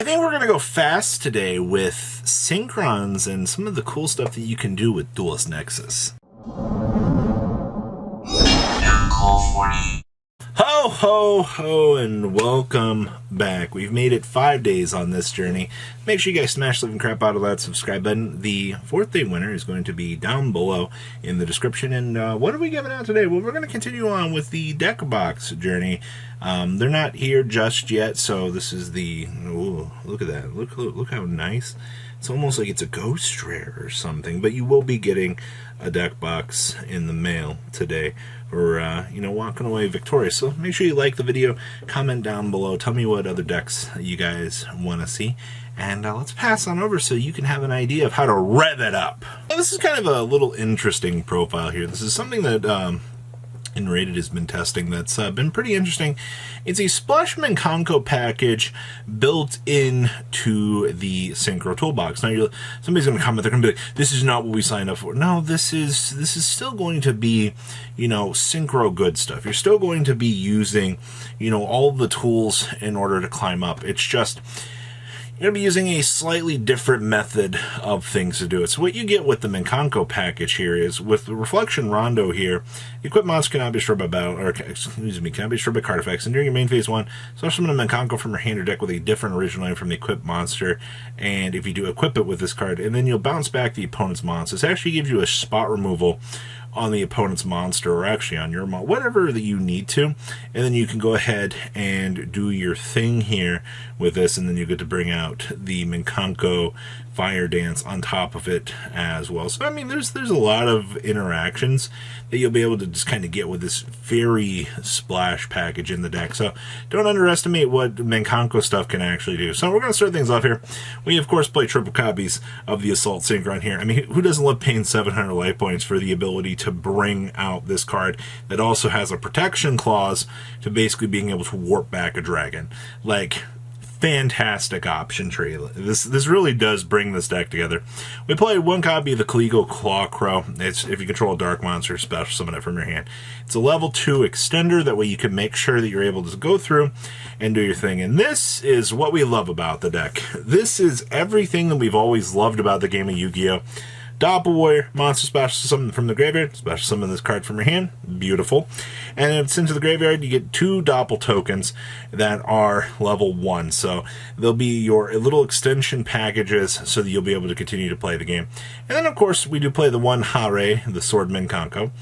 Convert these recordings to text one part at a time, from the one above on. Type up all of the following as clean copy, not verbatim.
I think we're going to go fast today with synchrons and some of the cool stuff that you can do with Duelist Nexus. Ho, ho, ho, and welcome back. We've made it 5 days on this journey. Make sure you guys smash the living crap out of that subscribe button. The 4th day winner is going to be down below in the description. And what are we giving out today? Well, we're going to continue on with the deck box journey. They're not here just yet, so this is the... Ooh, look at that. Look how nice. It's almost like it's a ghost rare or something, but you will be getting a deck box in the mail today for, walking away victorious. So make sure you like the video, comment down below, tell me what other decks you guys want to see, and let's pass on over so you can have an idea of how to rev it up. Now, this is kind of a little interesting profile here. This is something that Rated has been testing that's been pretty interesting. It's a Splash Menkanko package built into the Synchro toolbox. Now, somebody's going to comment, they're going to be like, this is not what we signed up for. No, this is still going to be, Synchro good stuff. You're still going to be using, all the tools in order to climb up. It's just... you're going to be using a slightly different method of things to do it. So what you get with the Menkanko package here is, with the Reflection Rondo here, equipped monsters cannot be destroyed by cannot be destroyed by card effects. And during your main phase 1, special summon a Menkanko from your hand or deck with a different original name from the equipped monster. And if you do equip it with this card, and then you'll bounce back the opponent's monster. This actually gives you a spot removal on the opponent's monster, or actually on your monster, whatever that you need to, and then you can go ahead and do your thing here with this, and then you get to bring out the Menkanko Fire Dance on top of it as well. So I mean, there's a lot of interactions that you'll be able to just kind of get with this very splash package in the deck. So don't underestimate what Menkanko stuff can actually do. So we're going to start things off here. We of course play triple copies of the Assault Synchron here. I mean, who doesn't love paying 700 life points for the ability to bring out this card that also has a protection clause to basically being able to warp back a dragon? Like, fantastic option tree. This really does bring this deck together. We play one copy of the Kaligo Clawcrow. It's if you control a dark monster, special summon it from your hand. It's a level 2 extender. That way you can make sure that you're able to go through and do your thing. And this is what we love about the deck. This is everything that we've always loved about the game of Yu-Gi-Oh! Doppelwarrior, monster special summon from the graveyard, special summon this card from your hand, beautiful. And if it's into the graveyard, you get 2 Doppel tokens that are level 1. So they'll be your little extension packages so that you'll be able to continue to play the game. And then, of course, we do play the one Hare, the Sword Menkanko.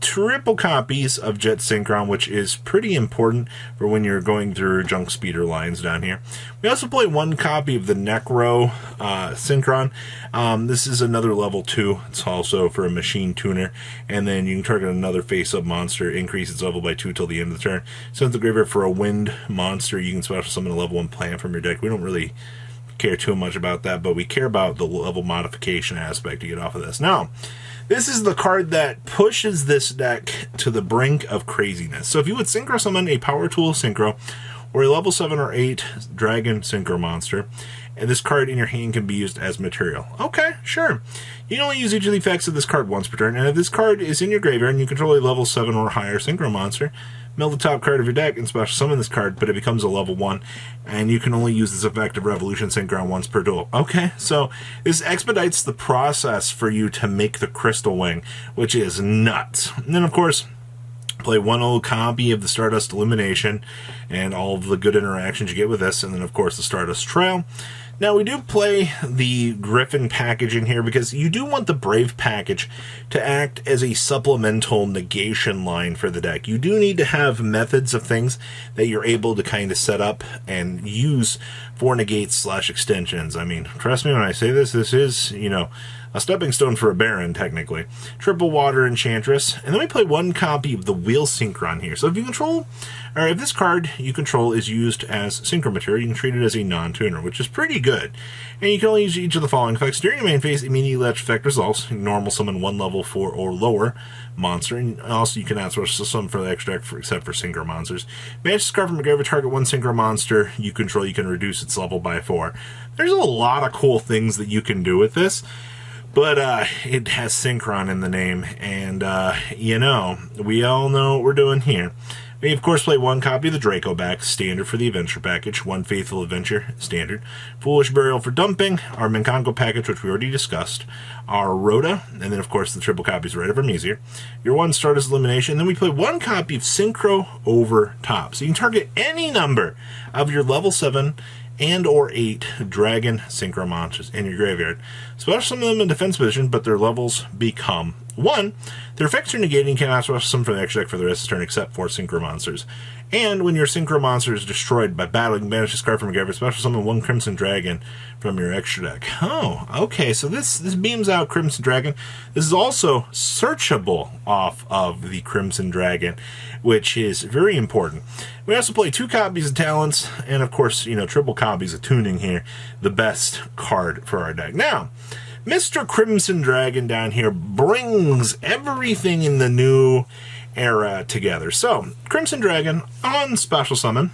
Triple copies of Jet Synchron, which is pretty important for when you're going through junk speeder lines down here. We also play one copy of the Necro Synchron. This is another level 2. It's also for a machine tuner. And then you can target another face-up monster, increase its level by 2 till the end of the turn. Send the graveyard for a wind monster. You can special summon a level 1 plant from your deck. We don't really care too much about that, but we care about the level modification aspect to get off of this. Now, this is the card that pushes this deck to the brink of craziness. So if you would Synchro summon a Power Tool Synchro or a level 7 or 8 Dragon Synchro monster, and this card in your hand can be used as material. Okay, sure. You can only use each of the effects of this card once per turn, and if this card is in your graveyard and you control a level 7 or higher Synchro monster, mill the top card of your deck and special summon this card, but it becomes a level 1, and you can only use this effect of Revolution Synchron once per duel. Okay, so this expedites the process for you to make the Crystal Wing, which is nuts. And then, of course, play one old copy of the Stardust Illumination and all of the good interactions you get with this, and then, of course, the Stardust Trail. Now, we do play the Griffin package in here because you do want the Brave package to act as a supplemental negation line for the deck. You do need to have methods of things that you're able to kind of set up and use for negates / extensions. I mean, trust me when I say this, this is, a stepping stone for a Baron, technically. Triple Water Enchantress. And then we play one copy of the Wheel Synchron here. So if you control, or if this card you control is used as Synchro material, you can treat it as a non-tuner, which is pretty good. And you can only use each of the following effects. During your main phase, immediately let effect resolves. Normal summon one level 4 or lower monster. And also you can add source summon for the extra deck except for Synchro monsters. Banish this card from a graveyard, target one Synchro monster you control, you can reduce its level by 4. There's a lot of cool things that you can do with this. But it has Synchron in the name, and we all know what we're doing here. We, of course, play one copy of the Draco back, standard for the Adventure package, one Faithful Adventure, standard, Foolish Burial for dumping, our Minkongo package, which we already discussed, our Rhoda, and then, of course, the triple copies right of Armisia, your one Stardust Elimination, and then we play one copy of Synchro over top. So you can target any number of your level 7 and or 8 Dragon Synchro monsters in your graveyard. Special some of them in defense position, but their levels become 1. Their effects are negated and cannot special summon from the extra deck for the rest of the turn except for Synchro monsters. And when your Synchro monster is destroyed by battle, you can banish this card from your graveyard, special summon 1 Crimson Dragon from your extra deck. Oh, okay, so this beams out Crimson Dragon. This is also searchable off of the Crimson Dragon, which is very important. We also play 2 copies of Talents, and of course, you know, triple copies of Tuning here, the best card for our deck. Now, Mr. Crimson Dragon down here brings everything in the new era together. So, Crimson Dragon on special summon.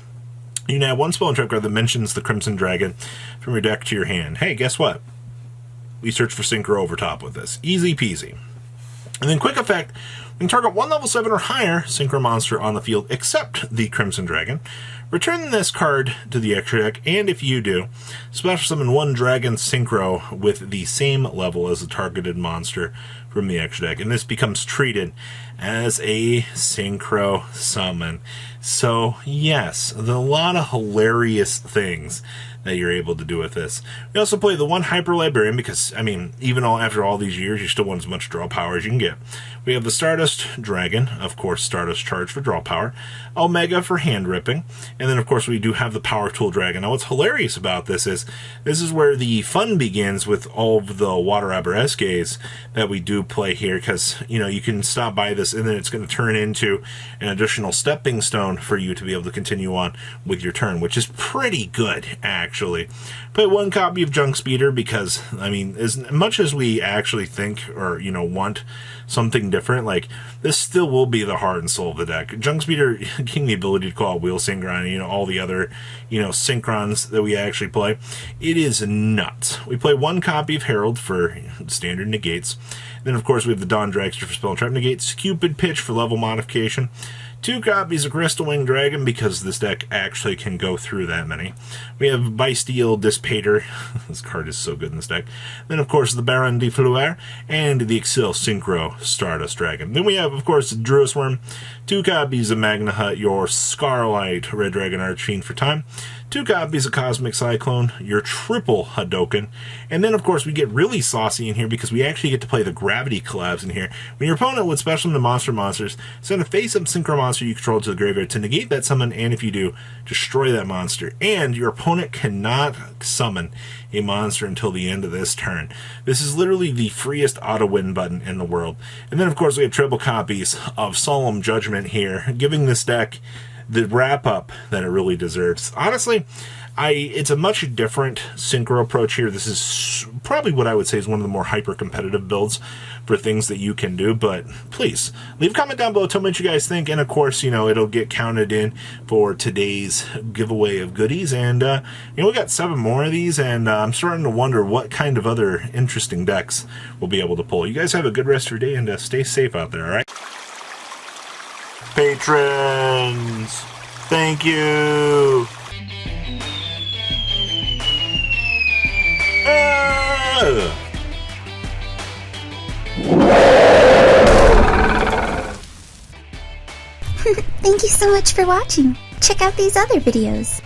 You now have 1 spell and trap card that mentions the Crimson Dragon from your deck to your hand. Hey, guess what? We search for Synchro over top with this. Easy peasy. And then quick effect, we can target 1 level 7 or higher Synchro monster on the field except the Crimson Dragon. Return this card to the extra deck, and if you do, special summon 1 Dragon Synchro with the same level as the targeted monster from the extra deck. And this becomes treated as a Synchro summon. So, yes, a lot of hilarious things that you're able to do with this. We also play the 1 Hyper Librarian because, I mean, even after all these years, you still want as much draw power as you can get. We have the Stardust Dragon, of course, Stardust Charge for draw power, Omega for hand ripping, and then, of course, we do have the Power Tool Dragon. Now, what's hilarious about this is where the fun begins with all of the Water Aberesques that we do play here, because, you know, you can stop by this, and then it's going to turn into an additional stepping stone for you to be able to continue on with your turn, which is pretty good, actually. Play 1 copy of Junk Speeder because, I mean, as much as we actually think or, you know, want something different, like, this still will be the heart and soul of the deck. Junk Speeder getting the ability to call Wheel Synchron, you know, all the other, you know, Synchrons that we actually play. It is nuts. We play 1 copy of Herald for standard negates. Then, of course, we have the Dawn Dragster for spell and trap negates, Cupid Pitch for level modification, 2 copies of Crystal Wing Dragon because this deck actually can go through that many. We have Bysteel Dissipator. This card is so good in this deck. Then, of course, the Baron de Fleur and the Exil Synchro Stardust Dragon. Then we have, of course, Druis Worm, 2 copies of Magna Hut, your Scarlight Red Dragon Archfiend for time, 2 copies of Cosmic Cyclone, your triple Hadoken, and then, of course, we get really saucy in here because we actually get to play the Gravity Collabs in here. When your opponent would special summon the monsters, send a face-up Synchro monster you control to the graveyard to negate that summon, and if you do, destroy that monster. And your opponent cannot summon a monster until the end of this turn. This is literally the freest auto-win button in the world. And then, of course, we have triple copies of Solemn Judgment here, giving this deck the wrap-up that it really deserves. Honestly, it's a much different Synchro approach here. This is probably what I would say is one of the more hyper-competitive builds for things that you can do, but please, leave a comment down below, tell me what you guys think, and of course, you know, it'll get counted in for today's giveaway of goodies, and, you know, we got 7 more of these, and I'm starting to wonder what kind of other interesting decks we'll be able to pull. You guys have a good rest of your day, and stay safe out there, alright? Patrons, thank you. Thank you so much for watching. Check out these other videos.